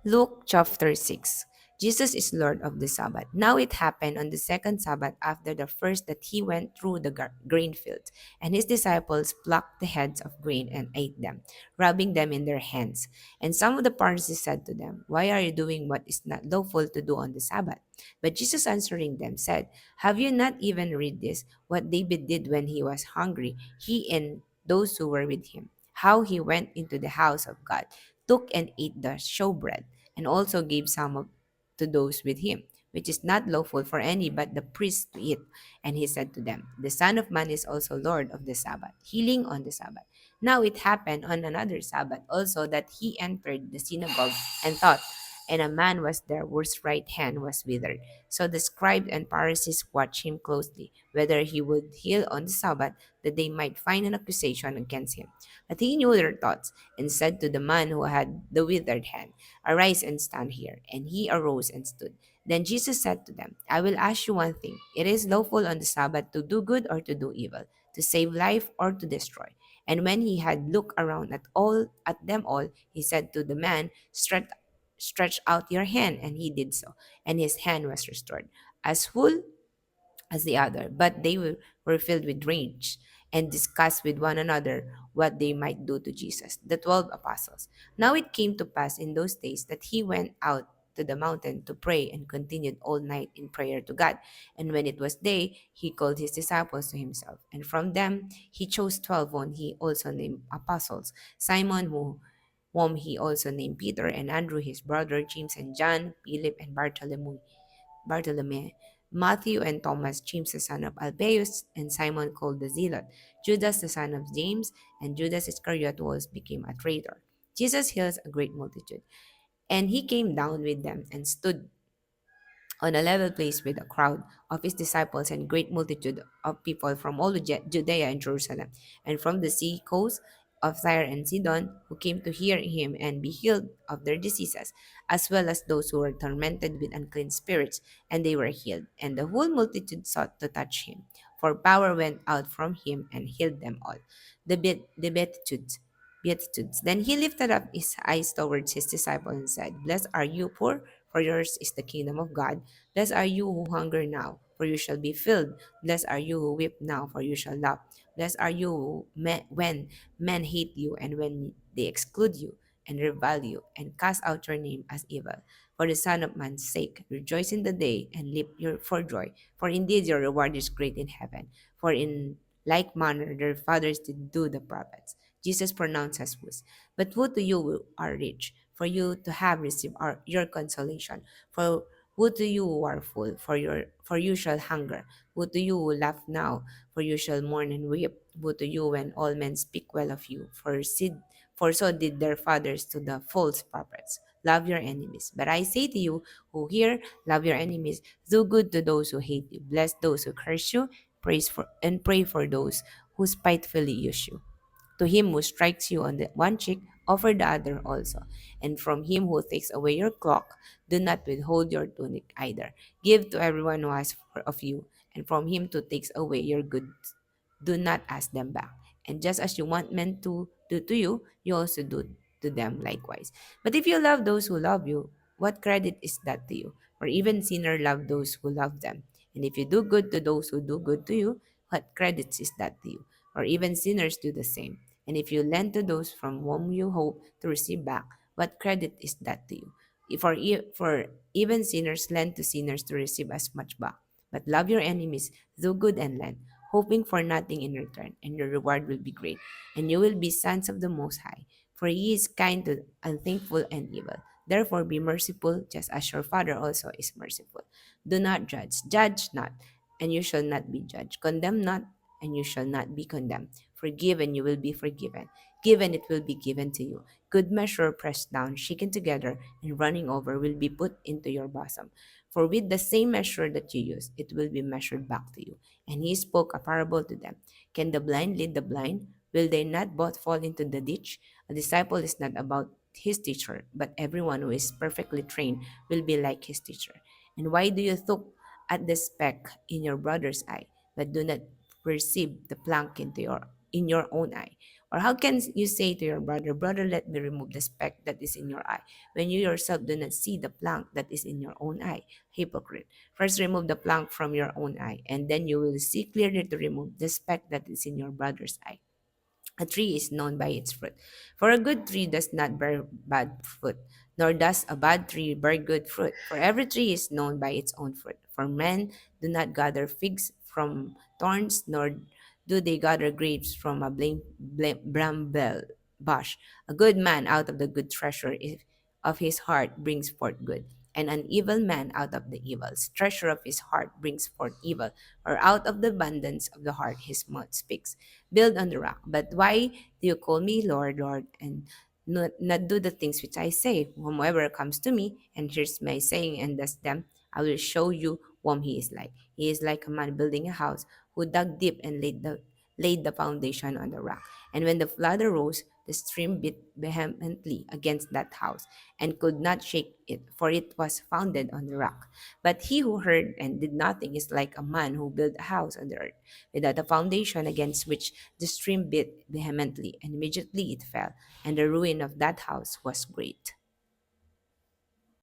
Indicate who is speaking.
Speaker 1: Luke chapter 6. Jesus is Lord of the Sabbath. Now it happened on the second Sabbath after the first that he went through the grain fields, and his disciples plucked the heads of grain and ate them, rubbing them in their hands. And some of the Pharisees said to them, "Why are you doing what is not lawful to do on the Sabbath?" But Jesus answering them said, "Have you not even read this, what David did when he was hungry, he and those who were with him? How he went into the house of God, took and ate the showbread, and also gave some to those with him, which is not lawful for any but the priest to eat. And he said to them, The Son of Man is also Lord of the Sabbath, healing on the Sabbath. Now it happened on another Sabbath also that he entered the synagogue and taught, and a man was there whose right hand was withered. So the scribes and Pharisees watched him closely, whether he would heal on the Sabbath, that they might find an accusation against him. But he knew their thoughts, and said to the man who had the withered hand, Arise and stand here. And he arose and stood. Then Jesus said to them, I will ask you one thing. It is lawful on the Sabbath to do good or to do evil, to save life or to destroy. And when he had looked around at them all, he said to the man, Stretch out your hand. And he did so, and his hand was restored, as whole as the other. But they were filled with rage and discussed with one another what they might do to Jesus, the 12 apostles. Now it came to pass in those days that he went out to the mountain to pray and continued all night in prayer to God. And when it was day, he called his disciples to himself. And from them he chose 12 whom he also named apostles: Simon, whom he also named Peter, and Andrew his brother, James and John, Philip and Bartholomew, Matthew and Thomas, James the son of Alphaeus, and Simon called the Zealot, Judas the son of James, and Judas Iscariot who became a traitor. Jesus heals a great multitude, and he came down with them and stood on a level place with a crowd of his disciples and great multitude of people from all Judea and Jerusalem, and from the sea coast of Tyre and Sidon, who came to hear him and be healed of their diseases, as well as those who were tormented with unclean spirits, and they were healed. And the whole multitude sought to touch him, for power went out from him and healed them all. The Beatitudes. Beatitudes. Then he lifted up his eyes towards his disciples and said, Blessed are you poor, for yours is the kingdom of God. Blessed are you who hunger now, for you shall be filled. Blessed are you who weep now, for you shall laugh. Blessed are you when men hate you and when they exclude you and revile you and cast out your name as evil. For the Son of Man's sake, rejoice in the day and leap for joy. For indeed your reward is great in heaven. For in like manner their fathers did do the prophets. Jesus pronounced as was. But woe to you who are rich, for you to have received your consolation. For woe to you who are full, for you shall hunger. Woe to you who laugh now, for you shall mourn and weep. Woe to you when all men speak well of you, for so did their fathers to the false prophets. Love your enemies. But I say to you who hear, love your enemies, do good to those who hate you, bless those who curse you, pray for those who spitefully use you. To him who strikes you on the one cheek, offer the other also. And from him who takes away your cloak, do not withhold your tunic either. Give to everyone who asks of you, and from him who takes away your goods, do not ask them back. And just as you want men to do to you, you also do to them likewise. But if you love those who love you, what credit is that to you? For even sinners love those who love them. And if you do good to those who do good to you, what credit is that to you? Or even sinners do the same. And if you lend to those from whom you hope to receive back, what credit is that to you? For even sinners lend to sinners to receive as much back. But love your enemies, do good and lend, hoping for nothing in return, and your reward will be great, and you will be sons of the Most High. For he is kind to unthankful and evil. Therefore be merciful, just as your Father also is merciful. Do not judge not, and you shall not be judged. Condemn not, and you shall not be condemned. Forgive, and you will be forgiven. Give, and it will be given to you. Good measure, pressed down, shaken together, and running over, will be put into your bosom. For with the same measure that you use, it will be measured back to you. And he spoke a parable to them. Can the blind lead the blind? Will they not both fall into the ditch? A disciple is not about his teacher, but everyone who is perfectly trained will be like his teacher. And why do you look at the speck in your brother's eye, but do not perceive the plank in your own eye? Or how can you say to your brother, Brother, let me remove the speck that is in your eye, when you yourself do not see the plank that is in your own eye? Hypocrite. First remove the plank from your own eye, and then you will see clearly to remove the speck that is in your brother's eye. A tree is known by its fruit. For a good tree does not bear bad fruit, nor does a bad tree bear good fruit. For every tree is known by its own fruit. For men do not gather figs from thorns, nor do they gather grapes from a bramble bush. A good man out of the good treasure of his heart brings forth good, and an evil man out of the evil treasure of his heart brings forth evil, or out of the abundance of the heart his mouth speaks. Build on the rock. But why do you call me Lord, Lord, and not do the things which I say? Whomever comes to me and hears my saying and does them, I will show you whom he is like. He is like a man building a house who dug deep and laid the foundation on the rock. And when the flood arose, the stream beat vehemently against that house and could not shake it, for it was founded on the rock. But he who heard and did nothing is like a man who built a house on the earth without a foundation, against which the stream beat vehemently, and immediately it fell, and the ruin of that house was great.